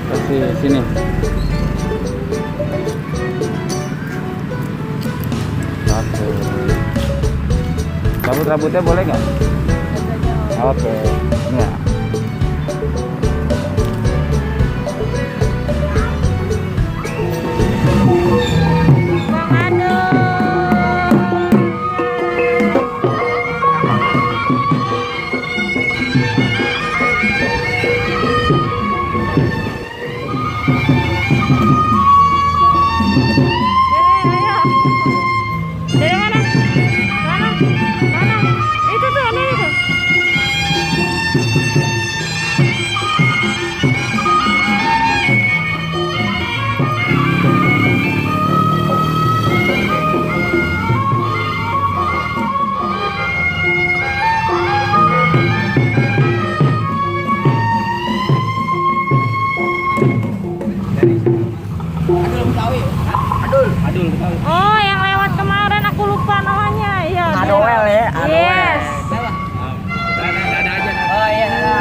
Kasih sini. Oke. Rambut-rambutnya boleh nggak? Oke. Ya. Adul Betawi. Oh, yang lewat kemarin aku lupa namanya. Iya. Adoel ya, Adoel. Yes. Ada aja. Oh iya. Ada.